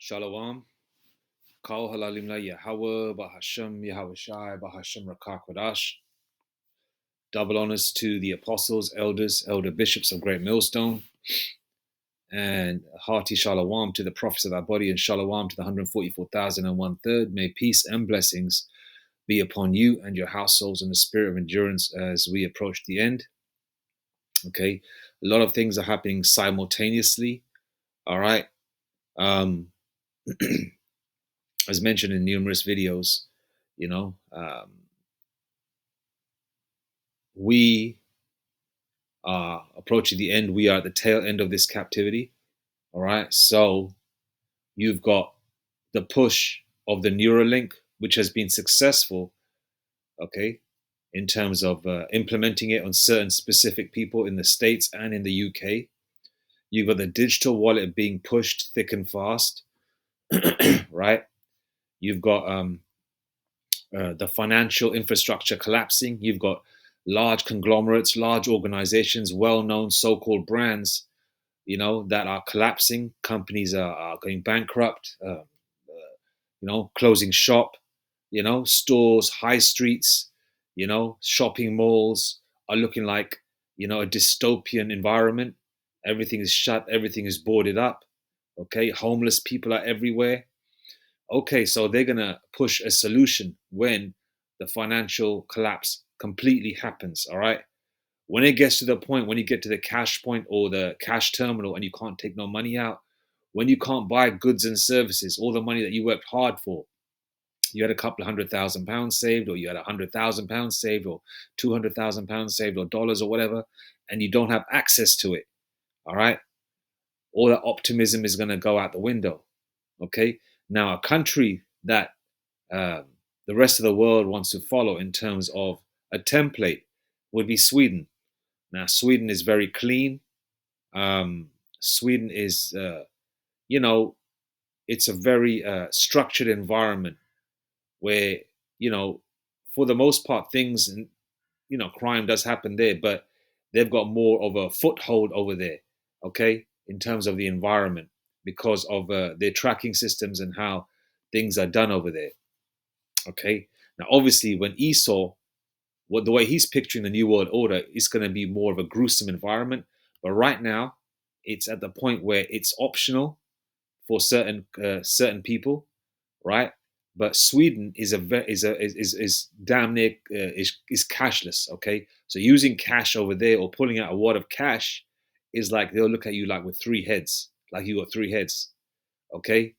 Shalom. Kal halalim la Yahweh, Bahashem, Yahweh Shai, Bahashem Rakak Wadash. Double honors to the apostles, elders, elder bishops of Great Millstone. And hearty shalom to the prophets of our body, and shalom to the 144,001 May peace and blessings be upon you and your households in the spirit of endurance as we approach the end. Okay. A lot of things are happening simultaneously. All right. As mentioned in numerous videos, we are approaching the end. We are at the tail end of this captivity. All right. So you've got the push of the Neuralink, which has been successful, okay, in terms of implementing it on certain specific people in the States and in the UK. You've got the digital wallet being pushed thick and fast, right? You've got the financial infrastructure collapsing. You've got large conglomerates, large organizations, well-known so-called brands, that are collapsing. Companies are going bankrupt, closing shop, stores, high streets, shopping malls are looking like, a dystopian environment. Everything is shut. Everything is boarded up. Okay. Homeless people are everywhere. Okay. So they're going to push a solution when the financial collapse completely happens. All right. When it gets to the point, when you get to the cash point or the cash terminal and you can't take no money out, when you can't buy goods and services, all the money that you worked hard for, you had a couple of £100,000 saved, or you had £100,000 saved, or £200,000 saved, or dollars, or whatever, and you don't have access to it. All right. All that optimism is going to go out the window. Okay. Now, a country that the rest of the world wants to follow in terms of a template would be Sweden. Now, Sweden is very clean. Sweden is, it's a very structured environment where, for the most part, things, and, crime does happen there, but they've got more of a foothold over there, okay, in terms of the environment because of their tracking systems and how things are done over there, okay. Now, obviously, when Esau, the way he's picturing the New World Order is going to be more of a gruesome environment, but right now, it's at the point where it's optional for certain people, right? But Sweden is damn near is cashless. Okay, so using cash over there or pulling out a wad of cash is like they'll look at you like with three heads, like you got three heads. Okay,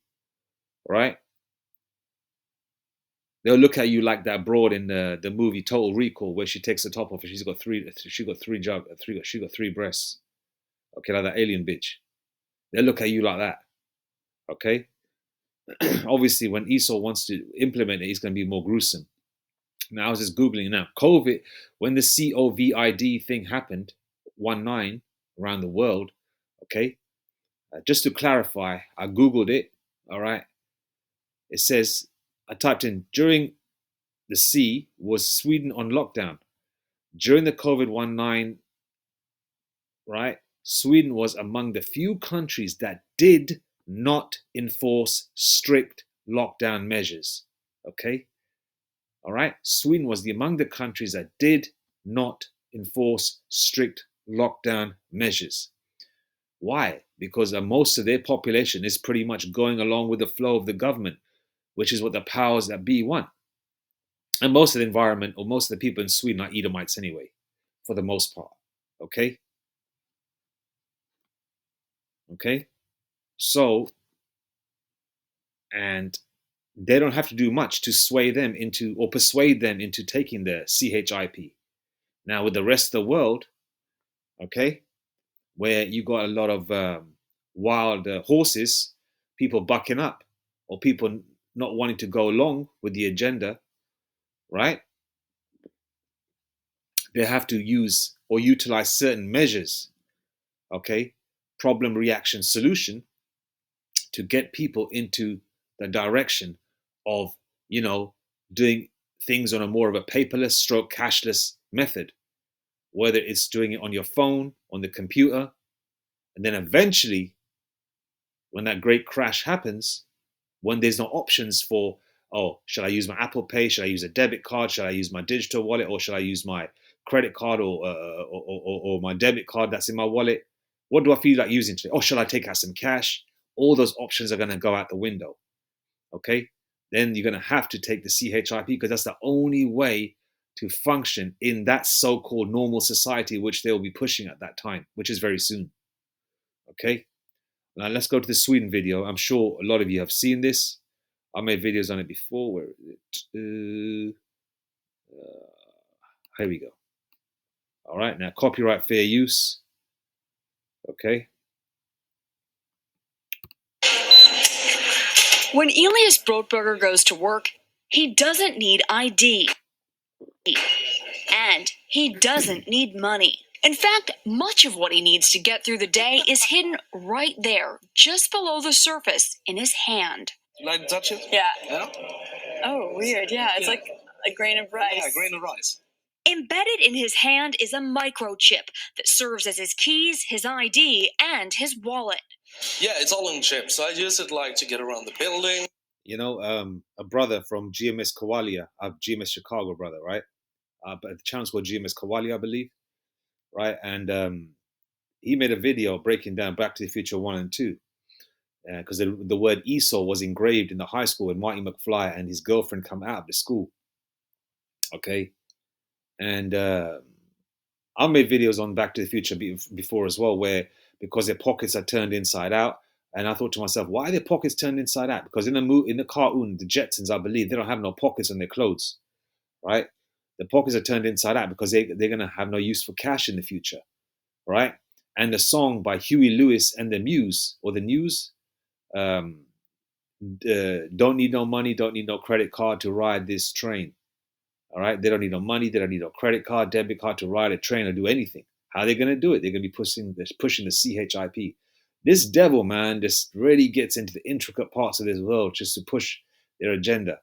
right? They'll look at you like that broad in the movie Total Recall where she takes the top off and she got three breasts. Okay, like that alien bitch. They'll look at you like that. Okay. Obviously, when Esau wants to implement it, it's going to be more gruesome. Now, I was just Googling now. COVID, when the COVID thing happened, 19 around the world, okay? Just to clarify, I Googled it, all right? It says, I typed in, during the C, was Sweden on lockdown? During the COVID-19, right? Sweden was among the few countries that did not enforce strict lockdown measures. Okay. All right. Sweden was among the countries that did not enforce strict lockdown measures. Why? Because most of their population is pretty much going along with the flow of the government, which is what the powers that be want. And most of the environment or most of the people in Sweden are Edomites anyway, for the most part. Okay. Okay. So, and they don't have to do much to sway them into or persuade them into taking the CHIP. Now, with the rest of the world, okay, where you got a lot of wild horses, people bucking up or people not wanting to go along with the agenda, right? They have to use or utilize certain measures, okay, problem, reaction, solution, to get people into the direction of, doing things on a more of a paperless stroke cashless method, whether it's doing it on your phone, on the computer, and then eventually, when that great crash happens, when there's no options for, oh, should I use my Apple Pay? Should I use a debit card? Should I use my digital wallet? Or should I use my credit card or my debit card that's in my wallet? What do I feel like using today? Oh, should I take out some cash? All those options are going to go out the window. Okay? Then you're going to have to take the CHIP because that's the only way to function in that so-called normal society which they'll be pushing at that time, which is very soon. Okay? Now let's go to the Sweden video. I'm sure a lot of you have seen this. I made videos on it before. Where is it? Here we go. All right, now copyright fair use. Okay. When Elias Brotberger goes to work, he doesn't need ID. And he doesn't need money. In fact, much of what he needs to get through the day is hidden right there, just below the surface, in his hand. You like to touch it? Yeah. Yeah? Oh, weird. Yeah, it's like a grain of rice. Yeah, a grain of rice. Embedded in his hand is a microchip that serves as his keys, his ID, and his wallet. Yeah, it's all in chips. So I use it like to get around the building. You know, a brother from GMS Kawalia, GMS Chicago brother, right? But the channel's called GMS Kawalia, I believe, right? And he made a video breaking down Back to the Future 1 and 2. Because the word Esau was engraved in the high school when Marty McFly and his girlfriend come out of the school. Okay. And I made videos on Back to the Future before as well, where because their pockets are turned inside out. And I thought to myself, why are their pockets turned inside out? Because in the cartoon, the Jetsons, I believe, they don't have no pockets on their clothes, right? The pockets are turned inside out because they're going to have no use for cash in the future, right? And the song by Huey Lewis and the News, don't need no money, don't need no credit card to ride this train. All right, they don't need no money, they don't need no credit card, debit card to ride a train or do anything. How are they going to do it? They're going to be pushing the CHIP. This devil, man, just really gets into the intricate parts of this world just to push their agenda.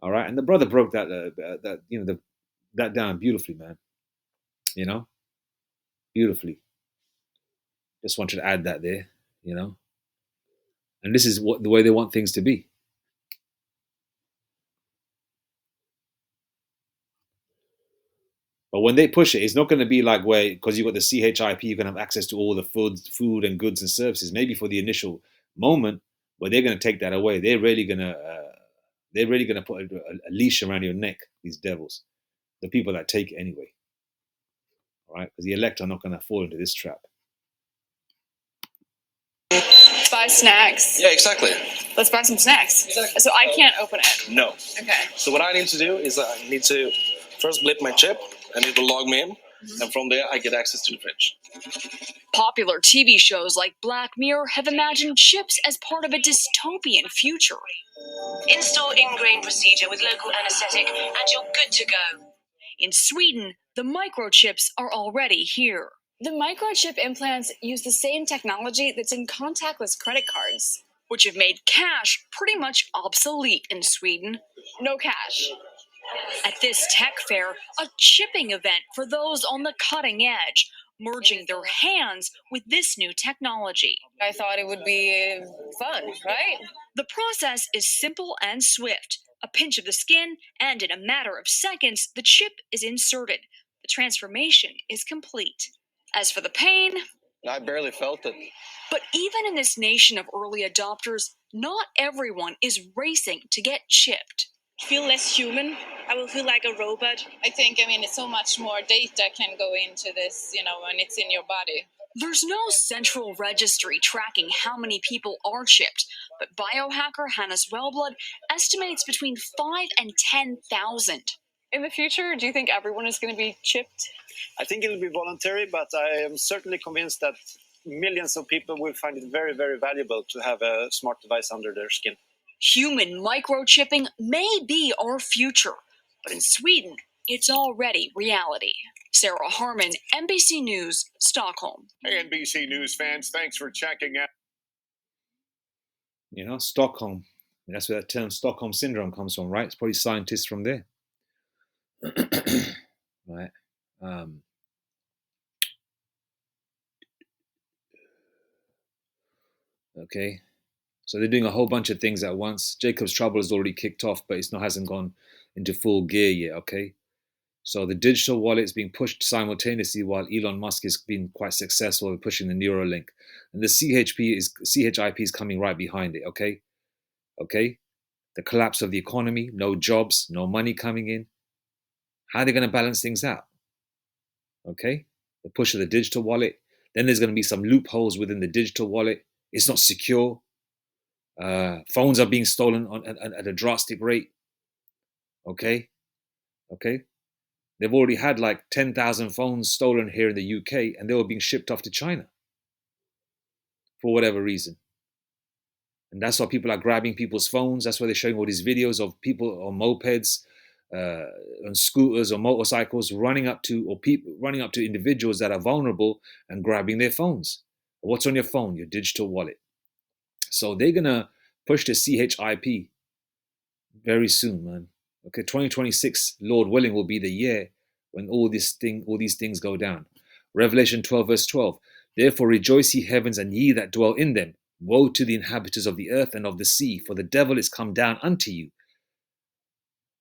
All right, and the brother broke that down beautifully, man. You know, beautifully. Just wanted to add that there. You know, and this is the way they want things to be. But when they push it, it's not going to be like where, because you've got the CHIP, you can have access to all the food and goods and services. Maybe for the initial moment, where they're going to take that away. They're really going to put a leash around your neck. These devils, the people that take it anyway. All right, because the elect are not going to fall into this trap. Buy snacks. Yeah, exactly. Let's buy some snacks. Exactly. So I can't open it. No. Okay. So what I need to do is I need to first blip my chip and it will log me in. And from there, I get access to the fridge. Popular TV shows like Black Mirror have imagined chips as part of a dystopian future. Install ingrain procedure with local anesthetic and you're good to go. In Sweden, the microchips are already here. The microchip implants use the same technology that's in contactless credit cards, which have made cash pretty much obsolete in Sweden. No cash. At this tech fair, a chipping event for those on the cutting edge, merging their hands with this new technology. I thought it would be fun, right? The process is simple and swift. A pinch of the skin, and in a matter of seconds, the chip is inserted. The transformation is complete. As for the pain, I barely felt it. But even in this nation of early adopters, not everyone is racing to get chipped. Feel less human. I will feel like a robot. I think, so much more data can go into this, when it's in your body. There's no central registry tracking how many people are chipped, but biohacker Hannes Wellblood estimates between 5 and 10,000. In the future, do you think everyone is going to be chipped? I think it will be voluntary, but I am certainly convinced that millions of people will find it very, very valuable to have a smart device under their skin. Human microchipping may be our future, but in Sweden, it's already reality. Sarah Harmon, NBC News, Stockholm. Hey, NBC News fans, thanks for checking out. You know, Stockholm. That's where that term Stockholm Syndrome comes from, right? It's probably scientists from there. Right. Okay. So they're doing a whole bunch of things at once. Jacob's trouble has already kicked off, but hasn't gone into full gear yet, okay? So the digital wallet is being pushed simultaneously while Elon Musk has been quite successful in pushing the Neuralink. And the CHIP is coming right behind it, okay? Okay? The collapse of the economy, no jobs, no money coming in. How are they going to balance things out? Okay? The push of the digital wallet. Then there's going to be some loopholes within the digital wallet. It's not secure. Phones are being stolen at a drastic rate. Okay? Okay? They've already had like 10,000 phones stolen here in the UK, and they were being shipped off to China for whatever reason. And that's why people are grabbing people's phones. That's why they're showing all these videos of people on mopeds, on scooters or motorcycles running up to individuals that are vulnerable and grabbing their phones. What's on your phone? Your digital wallet. So they're gonna push the CHIP very soon, man. Okay, 2026, Lord willing, will be the year when all these things go down. Revelation 12, verse 12. Therefore rejoice, ye heavens, and ye that dwell in them. Woe to the inhabitants of the earth and of the sea, for the devil is come down unto you.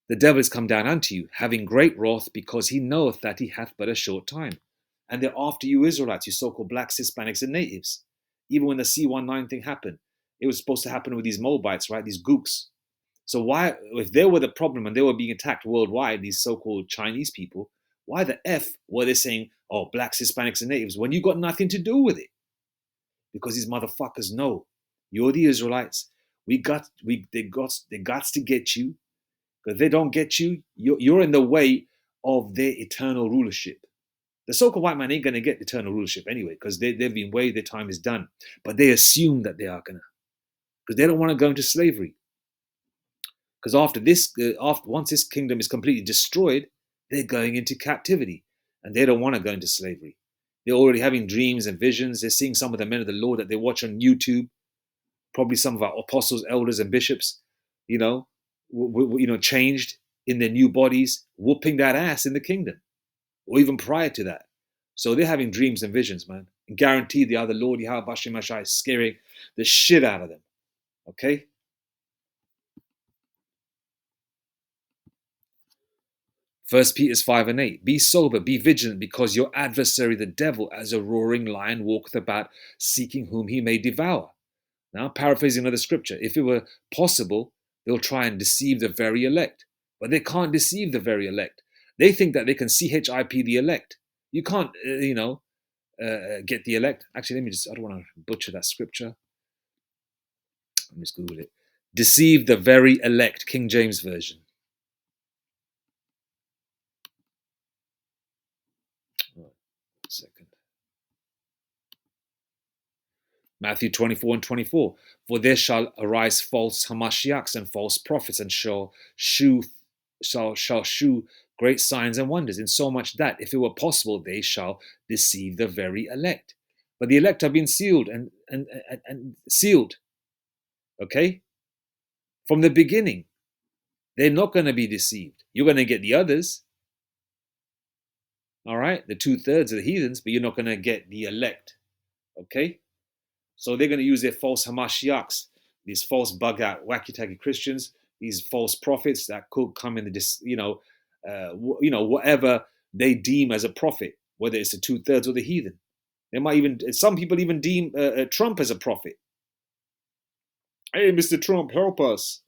The devil is come down unto you, having great wrath, because he knoweth that he hath but a short time. And they're after you Israelites, you so-called blacks, Hispanics, and natives. Even when the C-19 thing happened, it was supposed to happen with these Moabites, right? These gooks. So why, if they were the problem and they were being attacked worldwide, these so-called Chinese people, why the F were they saying, oh, blacks, Hispanics, and natives, when you got nothing to do with it? Because these motherfuckers know you're the Israelites. They got to get you. Because if they don't get you, you're in the way of their eternal rulership. The so-called white man ain't going to get eternal rulership anyway, because they've been way, their time is done. But they assume that they are going to, because they don't want to go into slavery. Because once this kingdom is completely destroyed, they're going into captivity, and they don't want to go into slavery. They're already having dreams and visions. They're seeing some of the men of the Lord that they watch on YouTube, probably some of our apostles, elders, and bishops, changed in their new bodies, whooping that ass in the kingdom, or even prior to that. So they're having dreams and visions, man. And guaranteed the other Lord, Yahweh Bashem Mashai, is scaring the shit out of them. Okay? First Peter 5 and 8. Be sober, be vigilant, because your adversary, the devil, as a roaring lion, walketh about, seeking whom he may devour. Now, paraphrasing another scripture, if it were possible, they'll try and deceive the very elect. But they can't deceive the very elect. They think that they can CHIP the elect. You can't, get the elect. Actually, I don't want to butcher that scripture. Let me just Google it. Deceive the very elect, King James Version. Second. Matthew 24 and 24. For there shall arise false Hamashiachs and false prophets, and shall shew great signs and wonders, insomuch that, if it were possible, they shall deceive the very elect. But the elect have been sealed and sealed. Okay? From the beginning. They're not going to be deceived. You're going to get the others. All right? The 2/3 of the heathens, but you're not going to get the elect. Okay? So they're going to use their false Hamashiachs, these false bug-out, wacky-tacky Christians, these false prophets that could come in whatever they deem as a prophet, whether it's the 2/3 or the heathen. They might even, some people even deem Trump as a prophet. Hey, Mr. Trump, help us.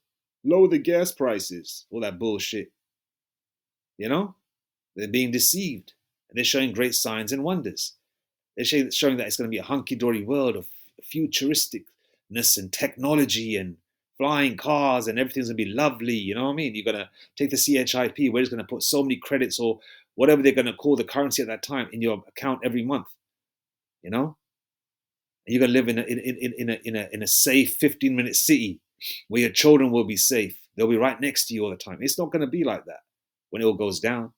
Lower the gas prices. All that bullshit. They're being deceived. And they're showing great signs and wonders. They're showing that it's going to be a hunky-dory world of futuristicness and technology and flying cars, and everything's going to be lovely. You know what I mean? You're going to take the CHIP, where it's going to put so many credits or whatever they're going to call the currency at that time in your account every month. And you're going to live in a safe 15-minute city where your children will be safe. They'll be right next to you all the time. It's not going to be like that when it all goes down.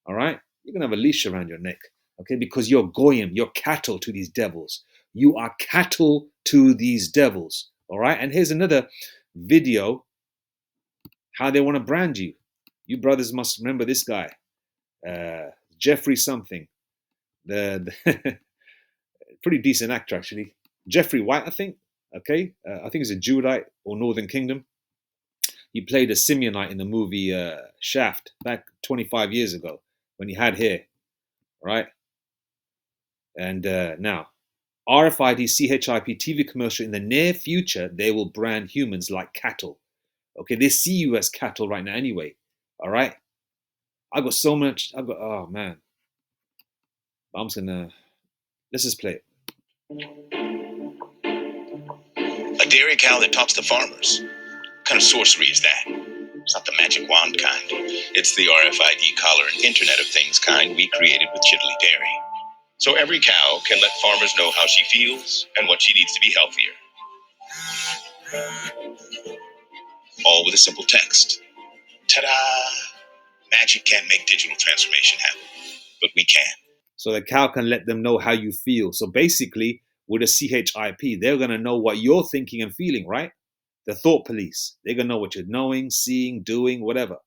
All right? You're going to have a leash around your neck, okay? Because you're goyim, you're cattle to these devils. You are cattle to these devils, all right? And here's another video, how they want to brand you. You brothers must remember this guy, Jeffrey something. The pretty decent actor, actually. Jeffrey White, I think. Okay, I think he's a Judite or Northern Kingdom. He played a Simeonite in the movie Shaft back 25 years ago when he had hair, right? And now, RFID CHIP TV commercial in the near future, they will brand humans like cattle. Okay, they see you as cattle right now anyway. All right, I got so much. Oh man, I'm just gonna let's just play it. A dairy cow that talks to farmers. What kind of sorcery is that? It's not the magic wand kind. It's the RFID collar and Internet of Things kind we created with Chiddly Dairy. So every cow can let farmers know how she feels and what she needs to be healthier. All with a simple text. Ta-da! Magic can't make digital transformation happen, but we can. So the cow can let them know how you feel. So basically, with a CHIP, they're going to know what you're thinking and feeling, right? The thought police. They're going to know what you're knowing, seeing, doing, whatever.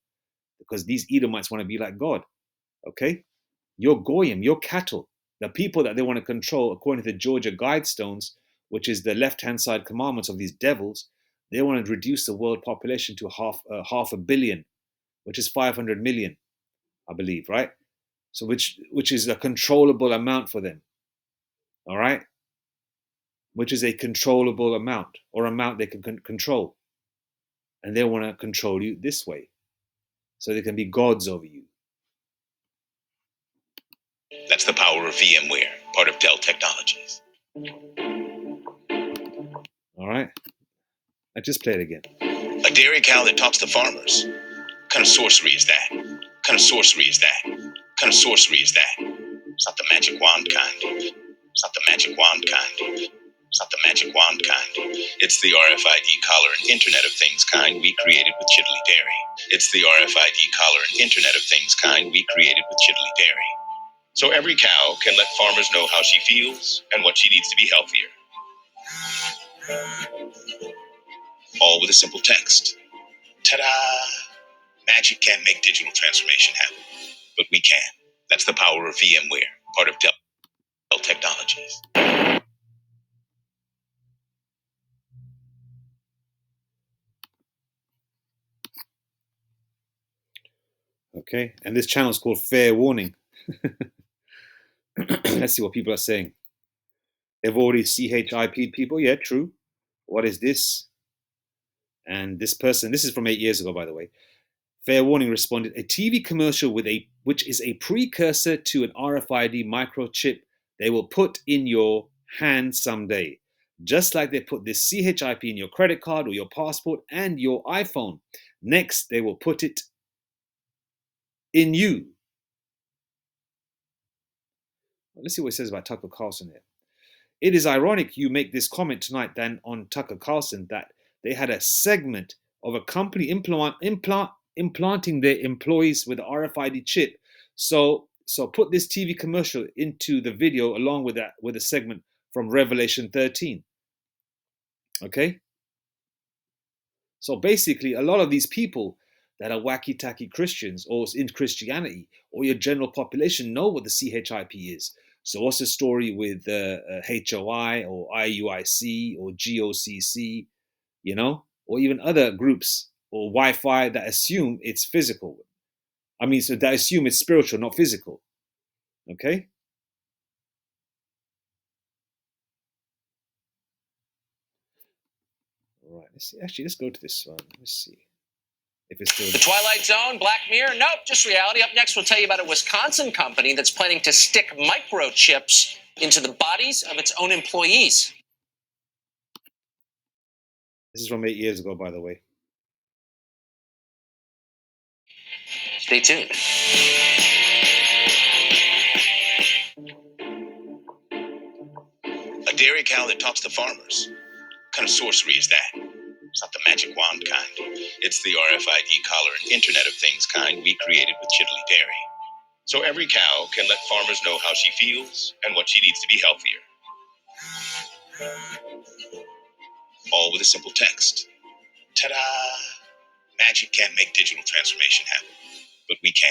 Because these Edomites want to be like God, okay? You're Goyim, you're cattle. The people that they want to control, according to the Georgia Guidestones, which is the left-hand side commandments of these devils, they want to reduce the world population to half a billion, which is 500 million, I believe, right? So which is a controllable amount for them, all right? Which is a controllable amount or amount they can control. And they want to control you this way so they can be gods over you. That's the power of VMware, part of Dell Technologies. All right? I just play it again. A dairy cow that talks to farmers. What kind of sorcery is that? What kind of sorcery is that? What kind of sorcery is that? It's not the magic wand kind. It's not the magic wand kind. It's not the magic wand kind. It's the RFID collar and Internet of Things kind we created with Chiddly Dairy. It's the RFID collar and Internet of Things kind we created with Chiddly Dairy. So every cow can let farmers know how she feels and what she needs to be healthier. All with a simple text. Ta-da! Magic can't make digital transformation happen, but we can. That's the power of VMware, part of Dell Technologies. Okay, and this channel is called Fair Warning. Let's see what people are saying. They've already CHIP'd people. Yeah, true. What is this? And this person, this is from 8 years ago, by the way. Fair Warning responded, a TV commercial which is a precursor to an RFID microchip they will put in your hand someday. Just like they put this CHIP in your credit card or your passport and your iPhone. Next, they will put it in you. Let's see what it says about Tucker Carlson here. It is ironic you make this comment tonight than on Tucker Carlson that they had a segment of a company implanting their employees with an RFID chip. So put this TV commercial into the video along with a segment from Revelation 13. Okay? So basically, a lot of these people that are wacky-tacky Christians or in Christianity or your general population know what the CHIP is. So what's the story with HOI or IUIC or GOCC, or even other groups or Wi-Fi that assume it's physical? So that assume it's spiritual, not physical. Okay? All right, let's see. Actually, let's go to this one. Let's see if it's still The Twilight Zone, Black Mirror? Nope, just reality. Up next, we'll tell you about a Wisconsin company that's planning to stick microchips into the bodies of its own employees. This is from 8 years ago, by the way. Stay tuned. A dairy cow that talks to farmers. What kind of sorcery is that? It's not the magic wand kind. It's the RFID collar and Internet of Things kind we created with Chiddly Dairy. So every cow can let farmers know how she feels and what she needs to be healthier. All with a simple text. Ta-da! Magic can't make digital transformation happen, but we can.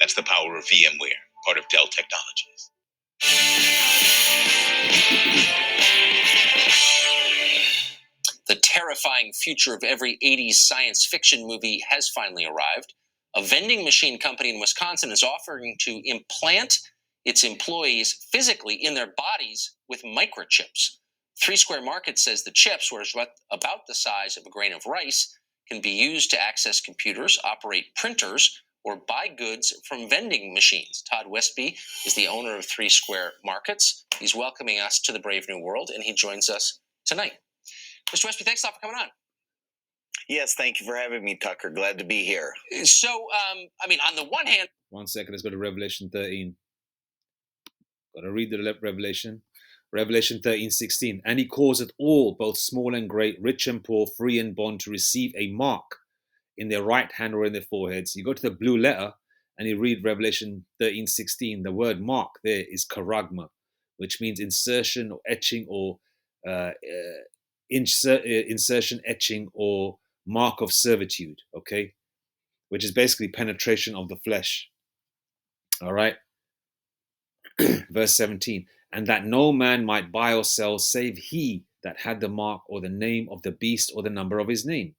That's the power of VMware, part of Dell Technologies. terrifying future of every 80s science fiction movie has finally arrived. A vending machine company in Wisconsin is offering to implant its employees physically in their bodies with microchips. Three Square Market says the chips, which are about the size of a grain of rice, can be used to access computers, operate printers, or buy goods from vending machines. Todd Westby is the owner of Three Square Markets. He's welcoming us to the Brave New World, and he joins us tonight. Mr. Westby, thanks a lot for coming on. Yes, thank you for having me, Tucker. Glad to be here. So, I mean, on the one hand... 1 second, let's go to Revelation 13. Got to read the Revelation. Revelation 13:16. And he causeth all, both small and great, rich and poor, free and bond, to receive a mark in their right hand or in their foreheads. You go to the blue letter and you read Revelation 13:16. The word mark there is charagma, which means insertion or etching or insertion, etching, or mark of servitude, okay? Which is basically penetration of the flesh. All right? Verse 17. And that no man might buy or sell save he that had the mark or the name of the beast or the number of his name.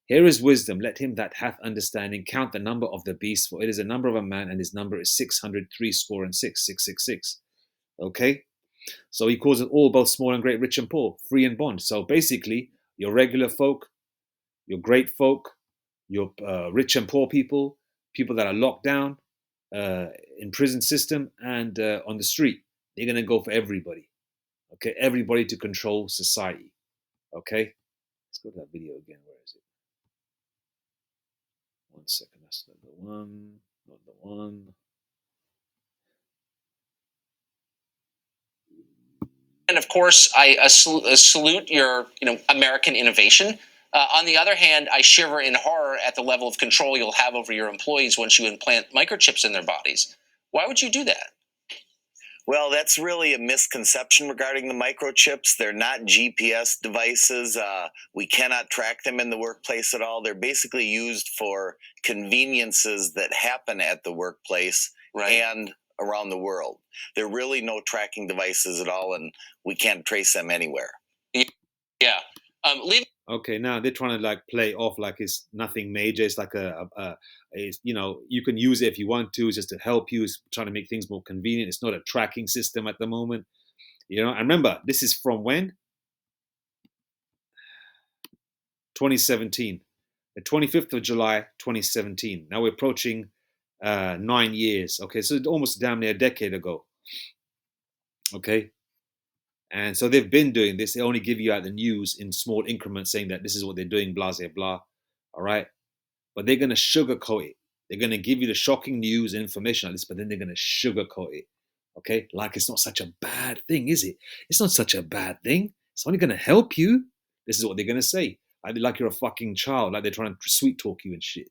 Here is wisdom. Let him that hath understanding count the number of the beast, for it is a number of a man, and his number is 666. Okay? So he calls it all, both small and great, rich and poor, free and bond. So basically, your regular folk, your great folk, your rich and poor people, people that are locked down in prison system and on the street, they're going to go for everybody. Okay? Everybody to control society. Okay? Let's go to that video again. Where is it? 1 second, that's not the one, not the one. And of course, I salute your, American innovation. On the other hand, I shiver in horror at the level of control you'll have over your employees once you implant microchips in their bodies. Why would you do that? Well, that's really a misconception regarding the microchips. They're not GPS devices. We cannot track them in the workplace at all. They're basically used for conveniences that happen at the workplace and around the world. They're really no tracking devices at all, and we can't trace them anywhere. Yeah. Okay, now they're trying to play off like it's nothing major. It's like you can use it if you want to, just to help you. It's trying to make things more convenient. It's not a tracking system at the moment. And remember, this is from when? 2017. The 25th of July, 2017. Now we're approaching 9 years. Okay, so it's almost damn near a decade ago. Okay. And so they've been doing this. They only give you out the news in small increments saying that this is what they're doing, blah, blah, blah. All right. But they're going to sugarcoat it. They're going to give you the shocking news and information like this, but then they're going to sugarcoat it. Okay. Like it's not such a bad thing, is it? It's not such a bad thing. It's only going to help you. This is what they're going to say. Like you're a fucking child. Like they're trying to sweet talk you and shit.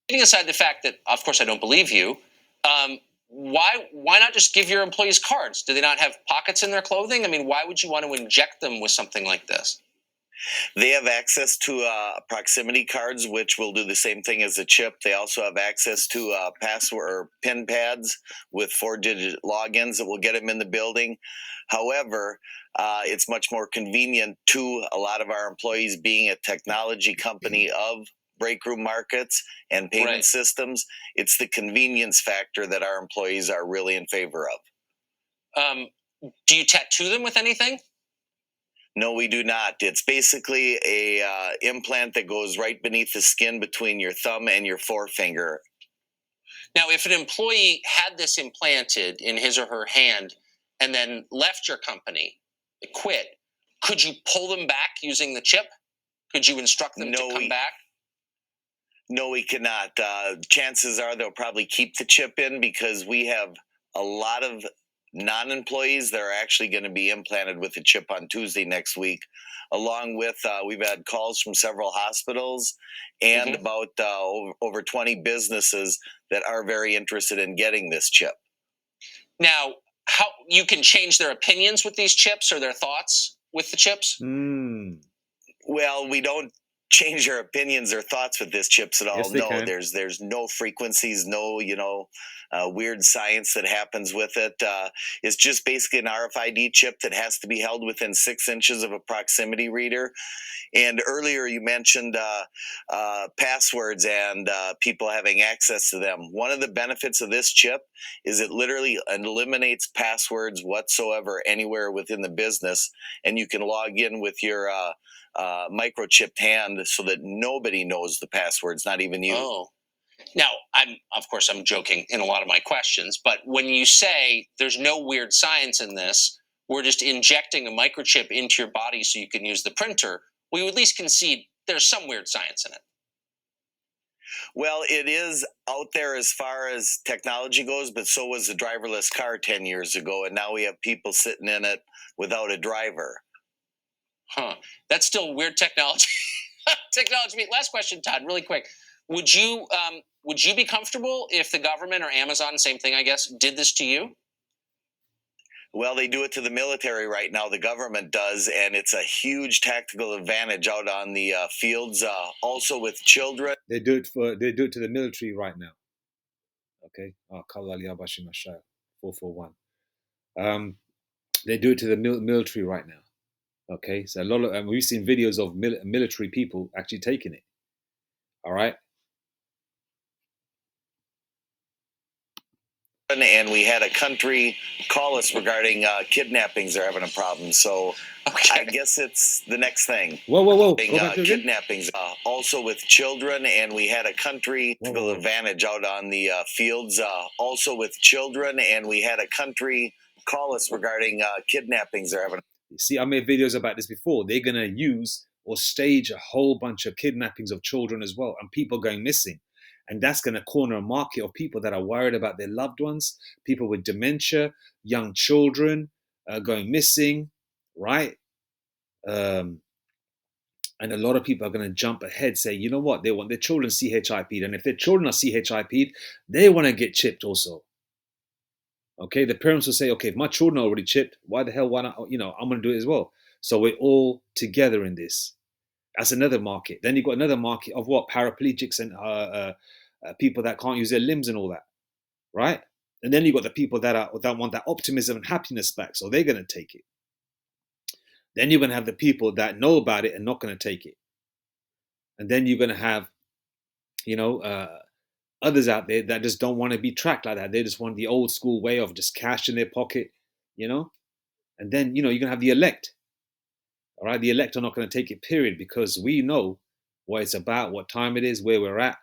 Leaving aside the fact that, of course, I don't believe you, why not just give your employees cards? Do they not have pockets in their clothing? I mean, why would you want to inject them with something like this? They have access to proximity cards, which will do the same thing as a chip. They also have access to password or PIN pads with 4-digit logins that will get them in the building. However, it's much more convenient to a lot of our employees, being a technology company of break room markets and payment systems. It's the convenience factor that our employees are really in favor of. Do you tattoo them with anything? No, we do not. It's basically a implant that goes right beneath the skin between your thumb and your forefinger. Now, if an employee had this implanted in his or her hand and then left your company, quit, could you pull them back using the chip? Could you instruct them to come back? No, we cannot. Chances are they'll probably keep the chip in because we have a lot of non-employees that are actually going to be implanted with the chip on Tuesday next week, along with we've had calls from several hospitals and about over 20 businesses that are very interested in getting this chip. Now, how you can change their opinions with these chips or their thoughts with the chips? Well, we don't change our opinions or thoughts with this chips at all. Yes, they No, can. there's no frequencies, no weird science that happens with it. It's just basically an RFID chip that has to be held within 6 inches of a proximity reader. And earlier you mentioned passwords and people having access to them. One of the benefits of this chip is it literally eliminates passwords whatsoever anywhere within the business, and you can log in with your microchipped hand so that nobody knows the passwords, not even you. Oh. Now, I'm joking in a lot of my questions, but when you say there's no weird science in this, we're just injecting a microchip into your body so you can use the printer, we would at least concede there's some weird science in it. Well, it is out there as far as technology goes, but so was the driverless car 10 years ago, and now we have people sitting in it without a driver. Huh. That's still weird technology. Technology. Last question, Todd, really quick. Would you be comfortable if the government or Amazon, same thing, I guess, did this to you? Well, they do it to the military right now. The government does, and it's a huge tactical advantage out on the fields. Also with children, They do it to the military right now. Okay, 441. They do it to the military right now. Okay, so a lot of we've seen videos of military people actually taking it. All right. and we had a country call us regarding kidnappings. They're having a problem, so I guess it's the next thing. Whoa! Go back to kidnappings, also with children, and we had a country advantage out on the fields, also with children, and we had a country call us regarding kidnappings. They're having. See, I made videos about this before. They're gonna use or stage a whole bunch of kidnappings of children as well, and people going missing. And that's going to corner a market of people that are worried about their loved ones, people with dementia, young children going missing, right? And a lot of people are going to jump ahead, say, you know what, they want their children CHIP'd. And if their children are CHIP'd, they want to get chipped also. Okay, the parents will say, okay, if my children are already chipped, why the hell, why not, I'm going to do it as well. So we're all together in this. That's another market. Then you've got another market of what? Paraplegics and people that can't use their limbs and all that, right? And then you've got the people that want that optimism and happiness back, so they're going to take it. Then you're going to have the people that know about it and not going to take it. And then you're going to have, others out there that just don't want to be tracked like that. They just want the old school way of just cash in their pocket, And then, you're going to have the elect. All right, the elect are not going to take it, period, because we know what it's about, what time it is, where we're at.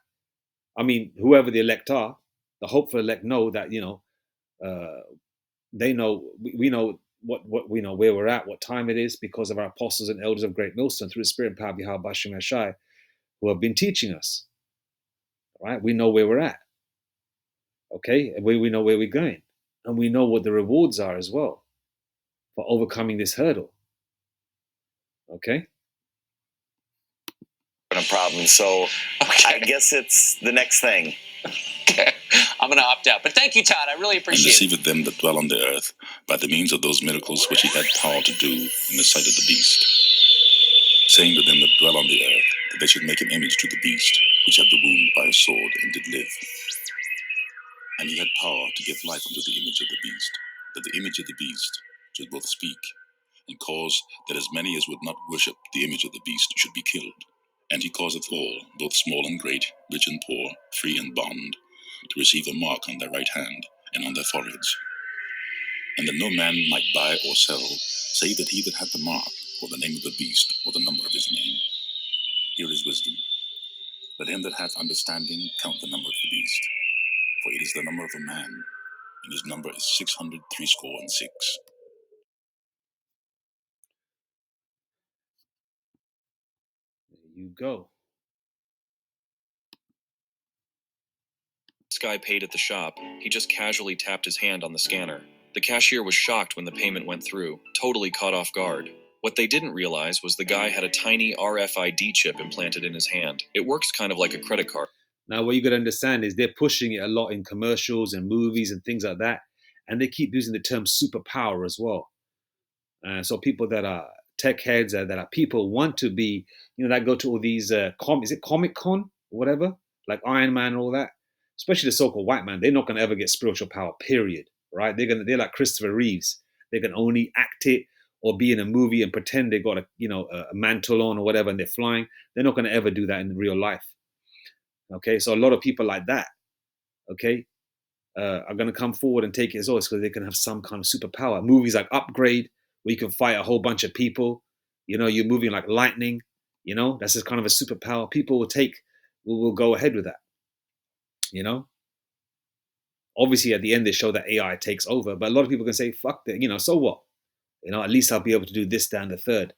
I mean, whoever the elect are, the hopeful elect know that, they know, we know what we know, where we're at, what time it is, because of our apostles and elders of Great Millstone through the Spirit and power of Yahweh Bashem Yashai, who have been teaching us. All right, we know where we're at. Okay, and we know where we're going. And we know what the rewards are as well for overcoming this hurdle. Okay. A problem, so I guess it's the next thing. Okay, I'm going to opt out. But thank you, Todd. I really appreciate it. And deceiveth them that dwell on the earth by the means of those miracles which he had power to do in the sight of the beast, saying to them that dwell on the earth that they should make an image to the beast which had the wound by a sword and did live. And he had power to give life unto the image of the beast, that the image of the beast should both speak and cause that as many as would not worship the image of the beast should be killed. And he causeth all, both small and great, rich and poor, free and bond, to receive a mark on their right hand and on their foreheads. And that no man might buy or sell, save that he that hath the mark, or the name of the beast, or the number of his name. Here is wisdom. Let him that hath understanding count the number of the beast, for it is the number of a man, and his number is 666. There you go. This guy paid at the shop. He just casually tapped his hand on the scanner. The cashier was shocked when the payment went through, totally caught off guard. What they didn't realize was the guy had a tiny RFID chip implanted in his hand. It works kind of like a credit card. Now, what you got to understand is they're pushing it a lot in commercials and movies and things like that. And they keep using the term superpower as well. So people that are tech heads, that are people want to be, that go to all these, is it Comic Con or whatever, like Iron Man and all that, especially the so-called white man, they're not going to ever get spiritual power, period, right? They're like Christopher Reeves. They can only act it or be in a movie and pretend they got a mantle on or whatever and they're flying. They're not going to ever do that in real life. Okay, so a lot of people like that, okay, are going to come forward and take it as always because they can have some kind of superpower. Movies like Upgrade, where you can fight a whole bunch of people, you're moving like lightning, that's just kind of a superpower. People will go ahead with that, Obviously, at the end, they show that AI takes over, but a lot of people can say, fuck that, so what? At least I'll be able to do this, that, and the third.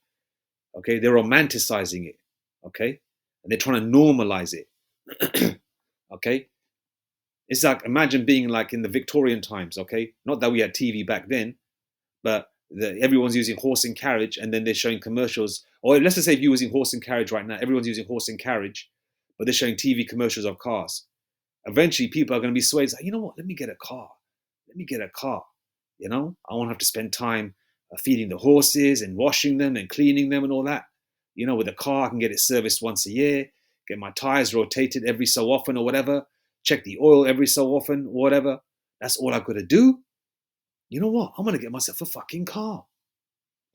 Okay, they're romanticizing it, okay? And they're trying to normalize it, okay? It's like, imagine being like in the Victorian times, okay? Not that we had TV back then, but everyone's using horse and carriage, and then they're showing commercials. Or let's just say if you're using horse and carriage right now, everyone's using horse and carriage, but they're showing TV commercials of cars. Eventually, people are going to be swayed. Like, you know what? Let me get a car. Let me get a car. I won't have to spend time feeding the horses and washing them and cleaning them and all that. With a car, I can get it serviced once a year, get my tires rotated every so often or whatever, check the oil every so often or whatever. That's all I've got to do. You know what? I'm going to get myself a fucking car.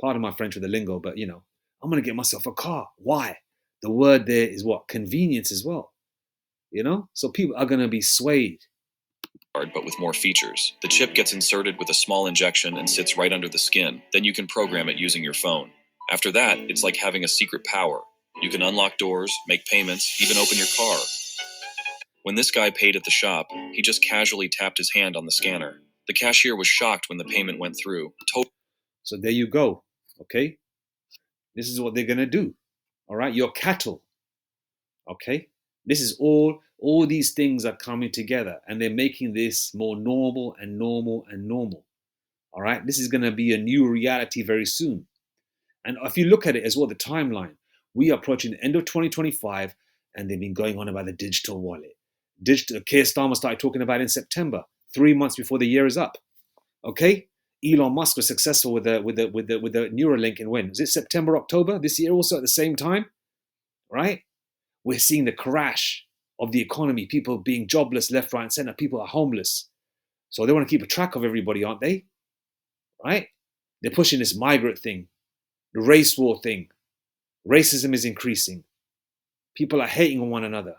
Pardon my French with the lingo, but I'm going to get myself a car. Why? The word there is what? Convenience as well. So people are going to be swayed. But with more features. The chip gets inserted with a small injection and sits right under the skin. Then you can program it using your phone. After that, it's like having a secret power. You can unlock doors, make payments, even open your car. When this guy paid at the shop, he just casually tapped his hand on the scanner. The cashier was shocked when the payment went through. So there you go, okay? This is what they're going to do, all right? Your cattle, okay? This is all these things are coming together and they're making this more normal and normal and normal, all right? This is going to be a new reality very soon. And if you look at it as well, the timeline, we are approaching the end of 2025 and they've been going on about the digital wallet. Keir Starmer started talking about it in September, 3 months before the year is up, okay? Elon Musk was successful with the Neuralink in when? Was it September, October this year also at the same time, right? We're seeing the crash of the economy, people being jobless left, right, and center. People are homeless. So they want to keep a track of everybody, aren't they? Right? They're pushing this migrant thing, the race war thing. Racism is increasing. People are hating on one another.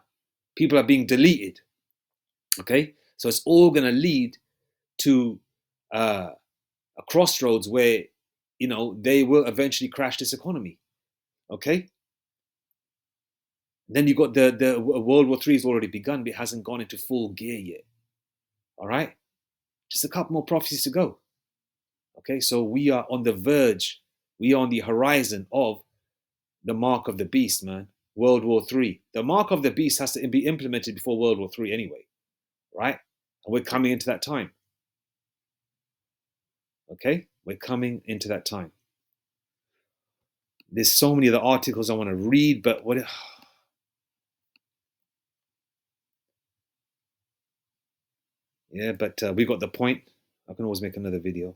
People are being deleted. Okay? So it's all going to lead to a crossroads where, they will eventually crash this economy. Okay? Then you've got the World War III has already begun, but it hasn't gone into full gear yet. All right? Just a couple more prophecies to go. Okay, so we are on the verge, we are on the horizon of the mark of the beast, man. World War III. The mark of the beast has to be implemented before World War III anyway, right? And we're coming into that time. Okay, we're coming into that time. There's so many other articles I want to read, but what... Yeah, but we got the point. I can always make another video.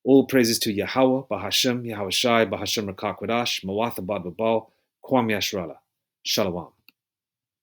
All praises to Yahweh, Bahashem, Yahweh Shai, Bahashem Rakak Wadash, Mawatha Bad Babal, Kwam Yashrala. Shalom.